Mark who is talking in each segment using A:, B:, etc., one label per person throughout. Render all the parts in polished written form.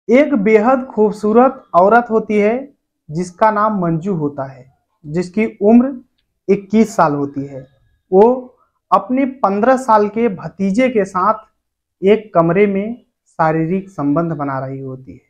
A: एक बेहद खूबसूरत औरत होती है जिसका नाम मंजू होता है, जिसकी उम्र 21 साल होती है। वो अपने 15 साल के भतीजे के साथ एक कमरे में शारीरिक संबंध बना रही होती है।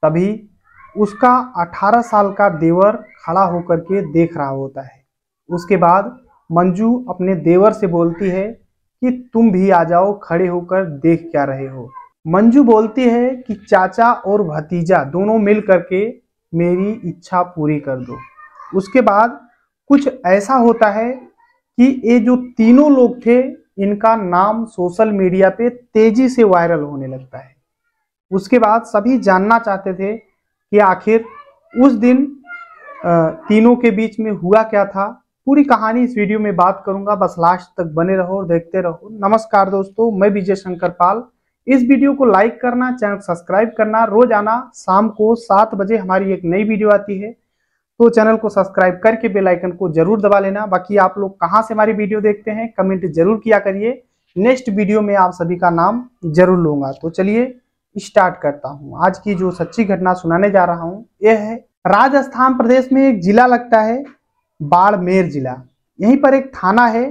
A: तभी उसका 18 साल का देवर खड़ा होकर के देख रहा होता है। उसके बाद मंजू अपने देवर से बोलती है कि तुम भी आ जाओ, खड़े होकर देख क्या रहे हो। मंजू बोलती है कि चाचा और भतीजा दोनों मिल करके मेरी इच्छा पूरी कर दो। उसके बाद कुछ ऐसा होता है कि ये जो तीनों लोग थे, इनका नाम सोशल मीडिया पे तेजी से वायरल होने लगता है। उसके बाद सभी जानना चाहते थे कि आखिर उस दिन तीनों के बीच में हुआ क्या था। पूरी कहानी इस वीडियो में बात करूंगा, बस लास्ट तक बने रहो और देखते रहो। नमस्कार दोस्तों, मैं विजय शंकर पाल। इस वीडियो को लाइक करना, चैनल सब्सक्राइब करना। रोजाना शाम को 7 बजे हमारी एक नई वीडियो आती है, तो चैनल को सब्सक्राइब करके बेल आइकन को जरूर दबा लेना। बाकी आप लोग कहां से हमारी वीडियो देखते हैं कमेंट जरूर किया करिए, नेक्स्ट वीडियो में आप सभी का नाम जरूर लूंगा। तो चलिए स्टार्ट करता हूं। आज की जो सच्ची घटना सुनाने जा रहा हूं यह है राजस्थान प्रदेश में एक जिला लगता है बाड़मेर जिला। यहीं पर एक थाना है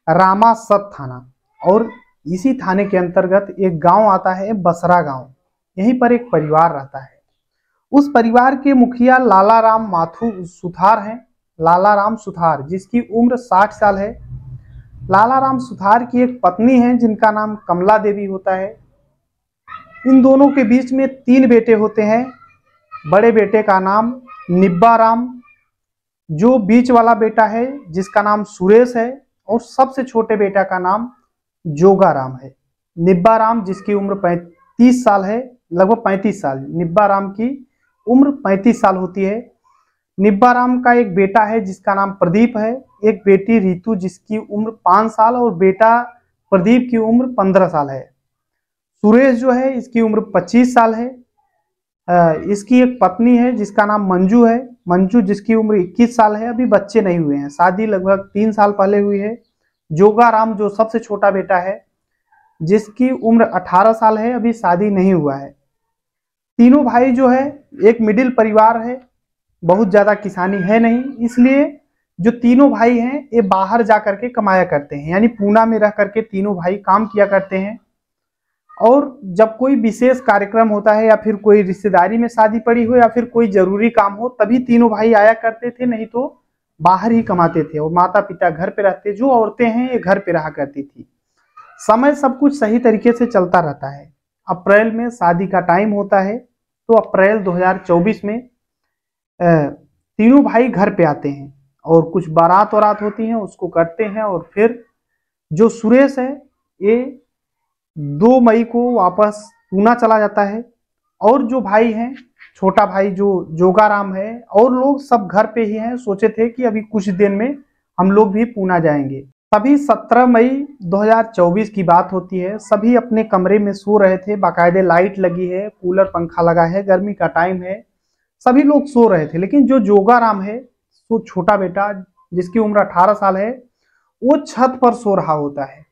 A: रामासत थाना, और इसी थाने के अंतर्गत एक गांव आता है बसरा गांव। यहीं पर एक परिवार रहता है। उस परिवार के मुखिया लाला राम माथु सुथार हैं। लाला राम सुथार, जिसकी उम्र 60 साल है। लाला राम सुथार की एक पत्नी है जिनका नाम कमला देवी होता है। इन दोनों के बीच में 3 बेटे होते हैं। बड़े बेटे का नाम निब्बा राम, जो बीच वाला बेटा है जिसका नाम सुरेश है, और सबसे छोटे बेटा का नाम जोगा राम है। निब्बा राम जिसकी उम्र 35 साल है, लगभग 35 साल। निब्बा राम की उम्र 35 साल होती है। निब्बा राम का एक बेटा है जिसका नाम प्रदीप है, एक बेटी रीतु जिसकी उम्र 5 साल, और बेटा प्रदीप की उम्र 15 साल है। सुरेश जो है इसकी उम्र 25 साल है। इसकी एक पत्नी है जिसका नाम मंजू है। मंजू जिसकी उम्र 21 साल है। अभी बच्चे नहीं हुए हैं, शादी लगभग 3 साल पहले हुई है। जोगा राम जो सबसे छोटा बेटा है, जिसकी उम्र 18 साल है, अभी शादी नहीं हुआ है। तीनों भाई जो है एक मिडिल परिवार है, बहुत ज्यादा किसानी है नहीं, इसलिए जो तीनों भाई हैं ये बाहर जा करके कमाया करते हैं, यानी पूना में रह करके तीनों भाई काम किया करते हैं। और जब कोई विशेष कार्यक्रम होता है, या फिर कोई रिश्तेदारी में शादी पड़ी हो, या फिर कोई जरूरी काम हो, तभी तीनों भाई आया करते थे, नहीं तो बाहर ही कमाते थे। और माता पिता घर पे रहते, जो औरतें हैं ये घर पे रहा करती थी। समय सब कुछ सही तरीके से चलता रहता है। अप्रैल में शादी का टाइम होता है, तो अप्रैल 2024 में तीनों भाई घर पे आते हैं, और कुछ बारात वारात होती है उसको करते हैं। और फिर जो सुरेश है ये 2 मई को वापस पूना चला जाता है। और जो भाई हैं, छोटा भाई जो जोगा राम है, और लोग सब घर पे ही हैं। सोचे थे कि अभी कुछ दिन में हम लोग भी पूना जाएंगे। तभी 17 मई 2024 की बात होती है। सभी अपने कमरे में सो रहे थे, बाकायदे लाइट लगी है, कूलर पंखा लगा है, गर्मी का टाइम है, सभी लोग सो रहे थे। लेकिन जो जोगा राम है, वो छोटा बेटा जिसकी उम्र 18 साल है, वो छत पर सो रहा होता है।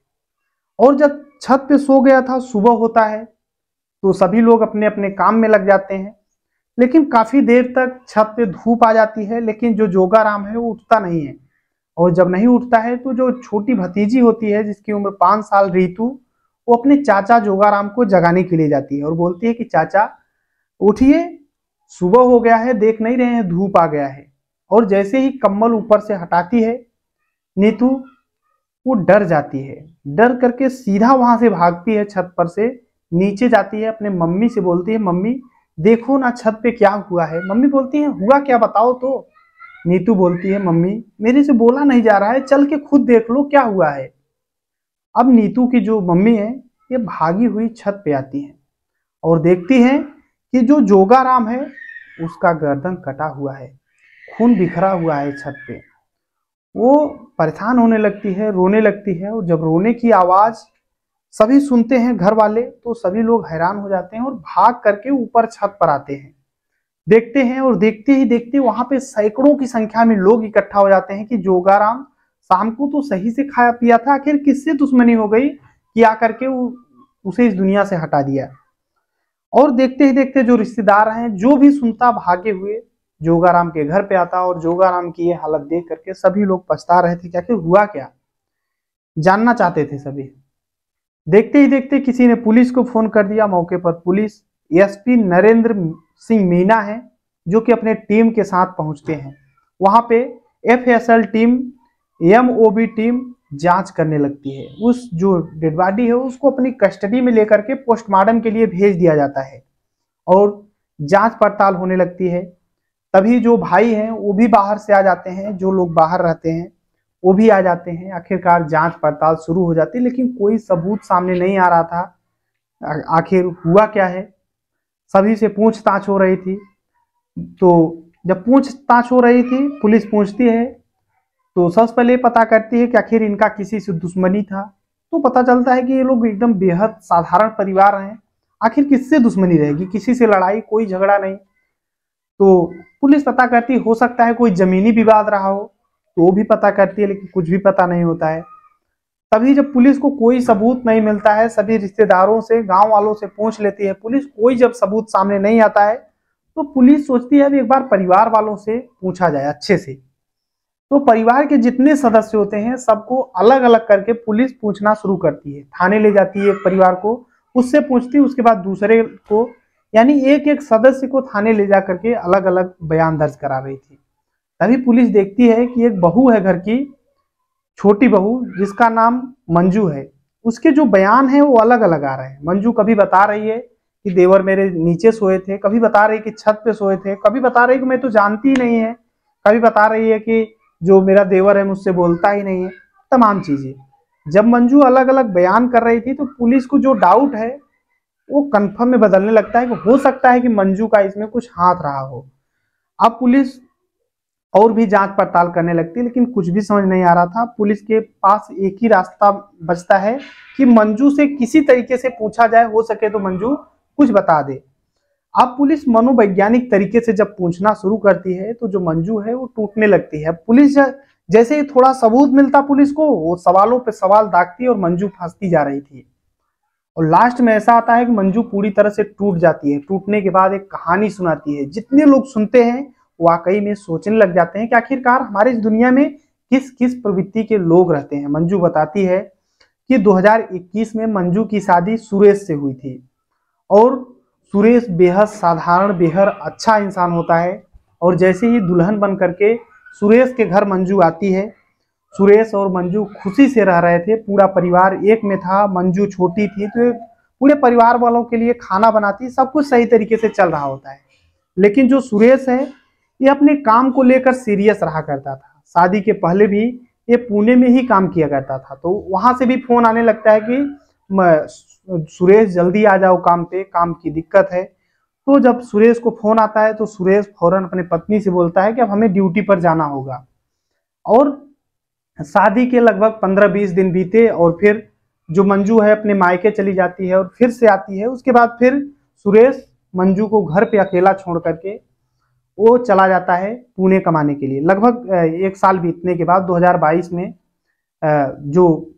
A: और जब छत पे सो गया था, सुबह होता है, तो सभी लोग अपने अपने काम में लग जाते हैं। लेकिन काफी देर तक छत पे धूप आ जाती है, लेकिन जो जोगा राम है वो उठता नहीं है। और जब नहीं उठता है तो जो छोटी भतीजी होती है जिसकी उम्र 5 साल रीतु, वो अपने चाचा जोगा राम को जगाने के लिए जाती है और बोलती है कि चाचा उठिए, सुबह हो गया है, देख नहीं रहे हैं धूप आ गया है। और जैसे ही कम्बल ऊपर से हटाती है नीतू, वो डर जाती है। डर करके सीधा वहां से भागती है, छत पर से नीचे जाती है, अपने मम्मी से बोलती है मम्मी देखो ना छत पे क्या हुआ है। मम्मी बोलती है हुआ क्या, बताओ तो। नीतू बोलती है मम्मी मेरे से बोला नहीं जा रहा है, चल के खुद देख लो क्या हुआ है। अब नीतू की जो मम्मी है ये भागी हुई छत पे आती है और देखती है कि जो जोगा राम है उसका गर्दन कटा हुआ है, खून बिखरा हुआ है छत पे। वो परेशान होने लगती है, रोने लगती है। और जब रोने की आवाज सभी सुनते हैं घर वाले, तो सभी लोग हैरान हो जाते हैं और भाग करके ऊपर छत पर आते हैं, देखते हैं। और देखते ही देखते वहां पे सैकड़ों की संख्या में लोग इकट्ठा हो जाते हैं कि जोगा राम शाम को तो सही से खाया पिया था, आखिर किससे दुश्मनी हो गई कि आकर के उसे इस दुनिया से हटा दिया। और देखते ही देखते जो रिश्तेदार हैं, जो भी सुनता भागे हुए जोगाराम के घर पे आता, और जोगाराम की ये हालत देख करके सभी लोग पछता रहे थे कि आखिर हुआ क्या, जानना चाहते थे सभी। देखते ही देखते किसी ने पुलिस को फोन कर दिया। मौके पर पुलिस एसपी नरेंद्र सिंह मीना है, जो कि अपने टीम के साथ पहुंचते हैं। वहां पे एफएसएल टीम, एमओबी टीम जांच करने लगती है। उस जो डेड बॉडी है उसको अपनी कस्टडी में लेकर के पोस्टमार्टम के लिए भेज दिया जाता है और जांच पड़ताल होने लगती है। तभी जो भाई हैं वो भी बाहर से आ जाते हैं, जो लोग बाहर रहते हैं वो भी आ जाते हैं। आखिरकार जांच पड़ताल शुरू हो जाती है, लेकिन कोई सबूत सामने नहीं आ रहा था। आखिर हुआ क्या है, सभी से पूछताछ हो रही थी। तो जब पूछताछ हो रही थी, पुलिस पूछती है तो सबसे पहले पता करती है कि आखिर इनका किसी से दुश्मनी था। तो पता चलता है कि ये लोग एकदम बेहद साधारण परिवार हैं। आखिर किससे दुश्मनी रहेगी, किसी से लड़ाई, कोई झगड़ा नहीं। तो पुलिस पता करती, हो सकता है कोई जमीनी विवाद रहा हो, तो वो भी पता करती है, लेकिन कुछ भी पता नहीं होता है। तभी जब पुलिस को कोई सबूत नहीं मिलता है, सभी रिश्तेदारों से, गांव वालों से पूछ लेती है पुलिस, कोई जब सबूत सामने नहीं आता है, तो पुलिस सोचती है अभी एक बार परिवार वालों से पूछा जाए अच्छे से। तो परिवार के जितने सदस्य होते हैं सबको अलग अलग करके पुलिस पूछना शुरू करती है। थाने ले जाती है एक परिवार को, उससे पूछती है, उसके बाद दूसरे को, यानी एक एक सदस्य को थाने ले जा करके अलग अलग बयान दर्ज करा रही थी। तभी पुलिस देखती है कि एक बहू है घर की, छोटी बहू, जिसका नाम मंजू है। उसके जो बयान है वो अलग अलग आ रहे हैं। मंजू कभी बता रही है कि देवर मेरे नीचे सोए थे, कभी बता रही है कि छत पे सोए थे, कभी बता रही है कि मैं तो जानती ही नहीं है, कभी बता रही है कि जो मेरा देवर है मुझसे बोलता ही नहीं है। तमाम चीजें जब मंजू अलग अलग बयान कर रही थी, तो पुलिस को जो डाउट है वो कंफर्म में बदलने लगता है कि हो सकता है कि मंजू का इसमें कुछ हाथ रहा हो। अब पुलिस और भी जांच पड़ताल करने लगती है, लेकिन कुछ भी समझ नहीं आ रहा था। पुलिस के पास एक ही रास्ता बचता है कि मंजू से किसी तरीके से पूछा जाए, हो सके तो मंजू कुछ बता दे। अब पुलिस मनोवैज्ञानिक तरीके से जब पूछना शुरू करती है, तो जो मंजू है वो टूटने लगती है। पुलिस जैसे ही थोड़ा सबूत मिलता पुलिस को, वो सवालों पे सवाल दागती है और मंजू फंसती जा रही थी। और लास्ट में ऐसा आता है कि मंजू पूरी तरह से टूट जाती है। टूटने के बाद एक कहानी सुनाती है। जितने लोग सुनते हैं वाकई में सोचने लग जाते हैं कि आखिरकार हमारे इस दुनिया में किस किस प्रवृत्ति के लोग रहते हैं। मंजू बताती है कि 2021 में मंजू की शादी सुरेश से हुई थी, और सुरेश बेहद साधारण, बेहद अच्छा इंसान होता है। और जैसे ही दुल्हन बन करके सुरेश के घर मंजू आती है, सुरेश और मंजू खुशी से रह रहे थे। पूरा परिवार एक में था। मंजू छोटी थी तो पूरे परिवार वालों के लिए खाना बनाती, सब कुछ सही तरीके से चल रहा होता है। लेकिन जो सुरेश है ये अपने काम को लेकर सीरियस रहा करता था। शादी के पहले भी ये पुणे में ही काम किया करता था, तो वहां से भी फोन आने लगता है कि सुरेश जल्दी आ जाओ काम पे, काम की दिक्कत है। तो जब सुरेश को फोन आता है तो सुरेश फौरन अपने पत्नी से बोलता है कि अब हमें ड्यूटी पर जाना होगा। और शादी के लगभग 15-20 दिन बीते, और फिर जो मंजू है अपने मायके चली जाती है और फिर से आती है। उसके बाद फिर सुरेश मंजू को घर पे अकेला छोड़ करके वो चला जाता है पुणे कमाने के लिए। लगभग 1 साल बीतने के बाद 2022 में जो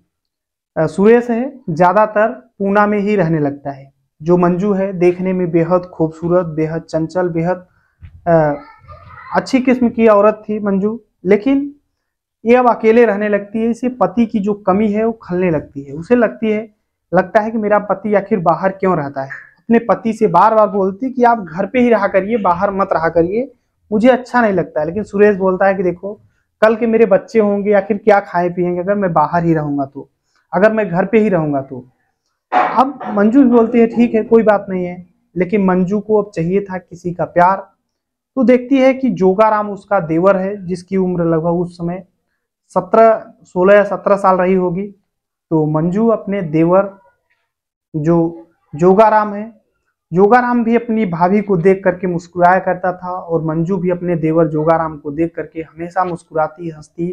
A: सुरेश है ज्यादातर पूना में ही रहने लगता है। जो मंजू है देखने में बेहद खूबसूरत, बेहद चंचल, बेहद अच्छी किस्म की औरत थी मंजू, लेकिन ये अब अकेले रहने लगती है। इसे पति की जो कमी है वो खलने लगती है। उसे लगता है कि मेरा पति आखिर बाहर क्यों रहता है। अपने पति से बार बार बोलती कि आप घर पे ही रहा करिए, बाहर मत रहा करिए, मुझे अच्छा नहीं लगता है। लेकिन सुरेश बोलता है कि देखो कल के मेरे बच्चे होंगे, आखिर क्या खाए पिएंगे अगर मैं बाहर ही रहूंगा तो, अगर मैं घर पे ही रहूंगा तो। अब मंजू भी बोलती है ठीक है कोई बात नहीं है, लेकिन मंजू को अब चाहिए था किसी का प्यार। तो देखती है कि जोगाराम उसका देवर है, जिसकी उम्र लगभग उस समय 16 या 17 साल रही होगी। तो मंजू अपने देवर जो जोगाराम है, जोगाराम भी अपनी भाभी को देख करके मुस्कुराया करता था, और मंजू भी अपने देवर जोगाराम को देख करके हमेशा मुस्कुराती, हंसती,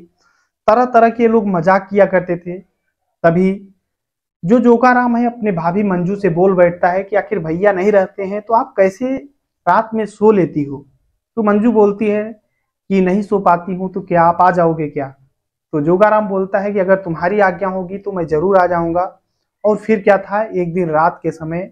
A: तरह तरह के लोग मजाक किया करते थे। तभी जो जोगाराम है अपने भाभी मंजू से बोल बैठता है कि आखिर भैया नहीं रहते हैं तो आप कैसे रात में सो लेती हो। तो मंजू बोलती है कि नहीं सो पाती हूँ, तो क्या आप आ जाओगे क्या। तो जोगाराम बोलता है कि अगर तुम्हारी आज्ञा होगी तो मैं जरूर आ जाऊंगा। और फिर क्या था, एक दिन रात के समय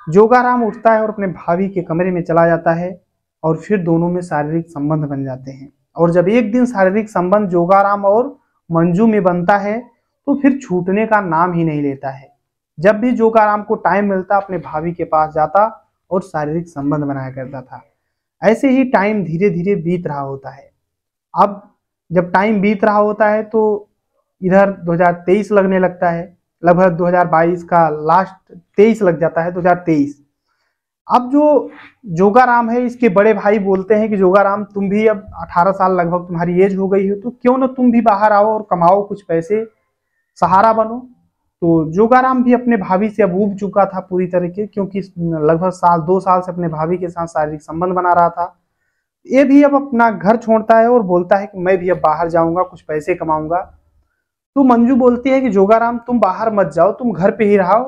A: जोगाराम उठता है और अपने भाभी के कमरे में चला जाता है और फिर दोनों में शारीरिक संबंध बन जाते हैं। और जब एक दिन शारीरिक संबंध जोगाराम और मंजू में बनता है तो फिर छूटने का नाम ही नहीं लेता है। जब भी जोगाराम को टाइम मिलता अपने भाभी के पास जाता और शारीरिक संबंध बनाया करता था। ऐसे ही टाइम धीरे धीरे बीत रहा होता है। अब जब टाइम बीत रहा होता है तो इधर 2023 लगने लगता है, लगभग 2022 का लास्ट 23 लग जाता है, 2023। अब जो जोगाराम है इसके बड़े भाई बोलते हैं कि जोगाराम तुम भी अब 18 साल लगभग तुम्हारी एज हो गई हो, तो क्यों ना तुम भी बाहर आओ और कमाओ कुछ पैसे, सहारा बनो। तो जोगाराम भी अपने भाभी से अब ऊब चुका था पूरी तरीके, क्योंकि लगभग साल 2 साल से अपने भाभी के साथ शारीरिक संबंध बना रहा था। ये भी अब अपना घर छोड़ता है और बोलता है कि मैं भी अब बाहर जाऊंगा, कुछ पैसे कमाऊंगा। तो मंजू बोलती है कि जोगाराम तुम बाहर मत जाओ, तुम घर पे ही रहो,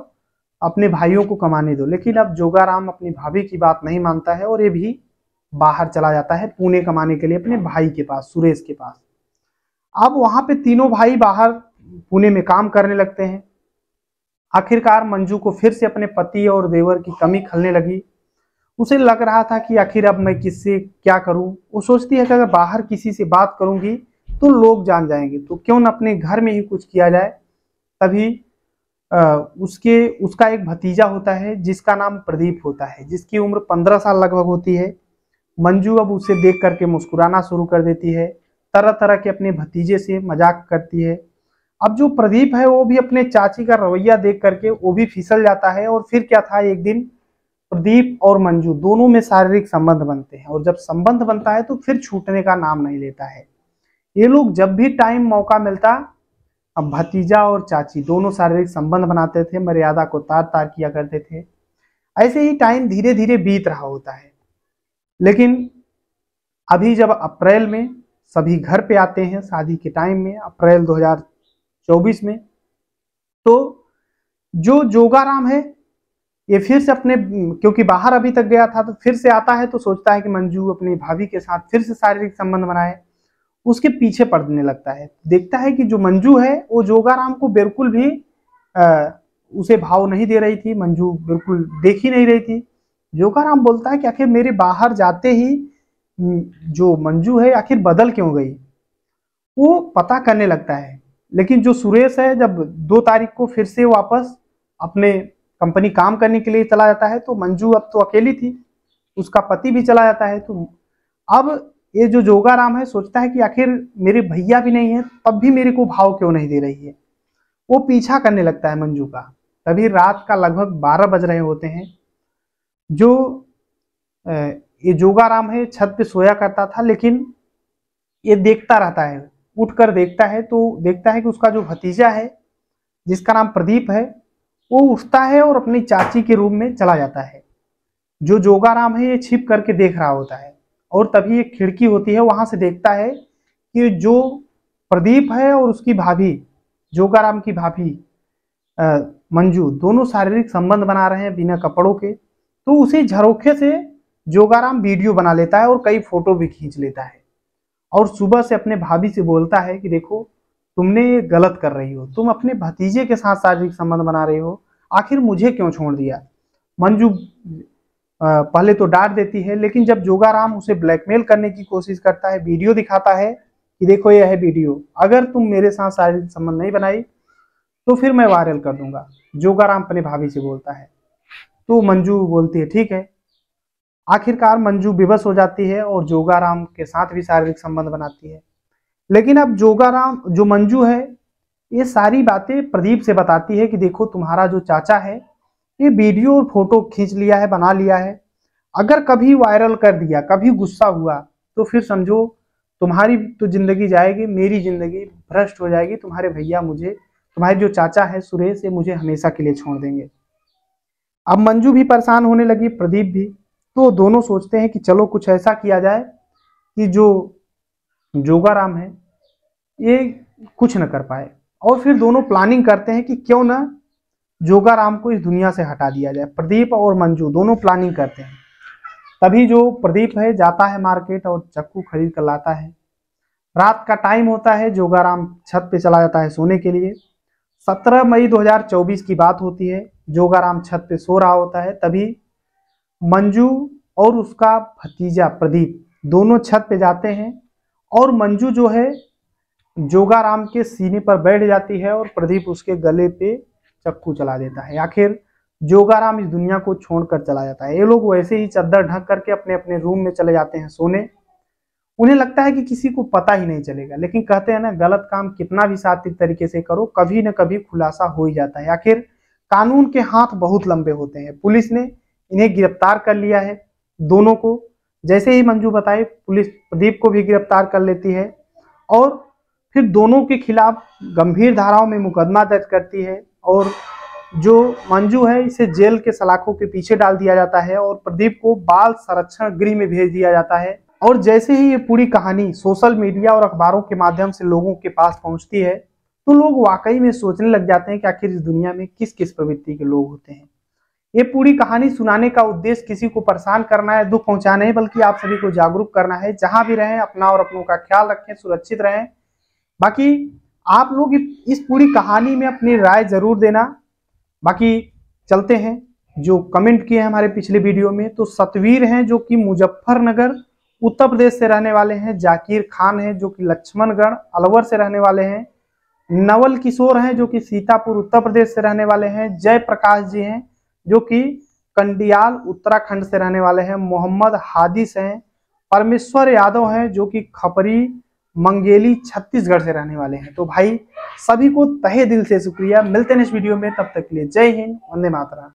A: अपने भाइयों को कमाने दो। लेकिन अब जोगाराम अपनी भाभी की बात नहीं मानता है और ये भी बाहर चला जाता है पुणे कमाने के लिए अपने भाई के पास, सुरेश के पास। अब वहां पे तीनों भाई बाहर पुणे में काम करने लगते हैं। आखिरकार मंजू को फिर से अपने पति और देवर की कमी खलने लगी। उसे लग रहा था कि आखिर अब मैं किससे क्या करूं। वो सोचती है कि अगर बाहर किसी से बात करूंगी तो लोग जान जाएंगे, तो क्यों न अपने घर में ही कुछ किया जाए। तभी उसका एक भतीजा होता है जिसका नाम प्रदीप होता है, जिसकी उम्र 15 साल लगभग होती है। मंजू अब उसे देख करके मुस्कुराना शुरू कर देती है, तरह तरह के अपने भतीजे से मजाक करती है। अब जो प्रदीप है वो भी अपने चाची का रवैया देख करके वो भी फिसल जाता है। और फिर क्या था, एक दिन प्रदीप और मंजू दोनों में शारीरिक संबंध बनते हैं और जब संबंध बनता है तो फिर छूटने का नाम नहीं लेता है। ये लोग जब भी टाइम मौका मिलता, अब भतीजा और चाची दोनों शारीरिक संबंध बनाते थे, मर्यादा को तार तार किया करते थे। ऐसे ही टाइम धीरे धीरे बीत रहा होता है। लेकिन अभी जब अप्रैल में सभी घर पे आते हैं शादी के टाइम में, अप्रैल 2024 में, तो जो जोगाराम है ये फिर से अपने, क्योंकि बाहर अभी तक गया था, तो फिर से आता है तो सोचता है कि मंजू अपनी भाभी के साथ फिर से शारीरिक संबंध बनाए। उसके पीछे पड़ने लगता है, देखता है कि जो मंजू है वो जोगाराम को बिल्कुल भी उसे भाव नहीं दे रही थी, मंजू बिल्कुल देख ही नहीं रही थी। जोगाराम बोलता है कि आखिर मेरे बाहर जाते ही जो मंजू है आखिर बदल क्यों गई। वो पता करने लगता है। लेकिन जो सुरेश है जब 2 तारीख को फिर से वापस अपने कंपनी काम करने के लिए चला जाता है, तो मंजू अब तो अकेली थी, उसका पति भी चला जाता है। तो अब ये जो जोगाराम है सोचता है कि आखिर मेरे भैया भी नहीं है तब भी मेरे को भाव क्यों नहीं दे रही है। वो पीछा करने लगता है मंजू का। तभी रात का लगभग 12 बज रहे होते हैं। जो ये जोगाराम है छत पे सोया करता था, लेकिन ये देखता रहता है, उठकर देखता है तो देखता है कि उसका जो भतीजा है जिसका नाम प्रदीप है वो उठता है और अपनी चाची के रूम में चला जाता है। जो जोगाराम है ये छिप करके देख रहा होता है और तभी एक खिड़की होती है, वहां से देखता है कि जो प्रदीप है और उसकी भाभी, जोगाराम की भाभी मंजू, दोनों शारीरिक संबंध बना रहे हैं बिना कपड़ों के। तो उसी झरोखे से जोगाराम वीडियो बना लेता है और कई फोटो भी खींच लेता है और सुबह से अपने भाभी से बोलता है कि देखो तुमने ये गलत कर रही हो, तुम अपने भतीजे के साथ शारीरिक संबंध बना रही हो, आखिर मुझे क्यों छोड़ दिया। मंजू पहले तो डांट देती है, लेकिन जब जोगाराम उसे ब्लैकमेल करने की कोशिश करता है, वीडियो दिखाता है कि देखो यह है वीडियो, अगर तुम मेरे साथ शारीरिक संबंध नहीं बनाई तो फिर मैं वायरल कर दूंगा, जोगाराम अपने भाभी से बोलता है। तो मंजू बोलती है ठीक है। आखिरकार मंजू बेबस हो जाती है और जोगाराम के साथ भी शारीरिक संबंध बनाती है। लेकिन अब जोगाराम, जो मंजू है, ये सारी बातें प्रदीप से बताती है कि देखो तुम्हारा जो चाचा है ये वीडियो और फोटो खींच लिया है, बना लिया है, अगर कभी वायरल कर दिया, कभी गुस्सा हुआ तो फिर समझो तुम्हारी तो जिंदगी जाएगी, मेरी जिंदगी भ्रष्ट हो जाएगी, तुम्हारे भैया मुझे, तुम्हारे जो चाचा है सुरेश, ये मुझे हमेशा के लिए छोड़ देंगे। अब मंजू भी परेशान होने लगी, प्रदीप भी। तो दोनों सोचते हैं कि चलो कुछ ऐसा किया जाए कि जो जोगाराम है ये कुछ न कर पाए। और फिर दोनों प्लानिंग करते हैं कि क्यों ना जोगाराम को इस दुनिया से हटा दिया जाए। प्रदीप और मंजू दोनों प्लानिंग करते हैं। तभी जो प्रदीप है जाता है मार्केट और चाकू खरीद कर लाता है। रात का टाइम होता है, जोगाराम छत पे चला जाता है सोने के लिए। 17 मई 2024 की बात होती है। जोगाराम छत पे सो रहा होता है, तभी मंजू और उसका भतीजा प्रदीप दोनों छत पे जाते हैं और मंजू जो है जोगाराम के सीने पर बैठ जाती है और प्रदीप उसके गले पे चक्कू चला देता है। आखिर जोगाराम इस दुनिया को छोड़कर चला जाता है। ये लोग वैसे ही चादर ढक करके अपने अपने रूम में चले जाते हैं सोने। उन्हें लगता है कि किसी को पता ही नहीं चलेगा, लेकिन कहते हैं ना, गलत काम कितना भी सात्विक तरीके से करो, कभी न कभी खुलासा हो ही जाता है। आखिर कानून के हाथ बहुत लंबे होते हैं। पुलिस ने इन्हें गिरफ्तार कर लिया है, दोनों को। जैसे ही मंजू बताए, पुलिस प्रदीप को भी गिरफ्तार कर लेती है और फिर दोनों के खिलाफ गंभीर धाराओं में मुकदमा दर्ज करती है और जो मंजू है इसे जेल के सलाखों के पीछे डाल दिया जाता है और प्रदीप को बाल संरक्षण गृह में भेज दिया जाता है। और जैसे ही ये पूरी कहानी सोशल मीडिया और अखबारों के माध्यम से लोगों के पास पहुंचती है, तो लोग वाकई में सोचने लग जाते हैं कि आखिर इस दुनिया में किस किस प्रवृत्ति के लोग होते हैं। ये पूरी कहानी सुनाने का उद्देश्य किसी को परेशान करना है, दुख पहुंचाना है, बल्कि आप सभी को जागरूक करना है। जहां भी रहें, अपना और अपनों का ख्याल रखें, सुरक्षित रहें। बाकी आप लोग इस पूरी कहानी में अपनी राय जरूर देना। बाकी चलते हैं, जो कमेंट किए हैं हमारे पिछले वीडियो में, तो सतवीर हैं जो कि मुजफ्फरनगर उत्तर प्रदेश से रहने वाले हैं, जाकिर खान हैं जो कि लक्ष्मणगढ़ अलवर से रहने वाले हैं, नवल किशोर हैं जो कि सीतापुर उत्तर प्रदेश से रहने वाले हैं, जय प्रकाश जी हैं जो कि कंडियाल उत्तराखंड से रहने वाले हैं, मोहम्मद हादिस हैं, परमेश्वर यादव हैं जो कि खपरी मंगेली छत्तीसगढ़ से रहने वाले हैं। तो भाई सभी को तहे दिल से शुक्रिया। मिलते हैं इस वीडियो में, तब तक के लिए जय हिंद, वंदे मातरम।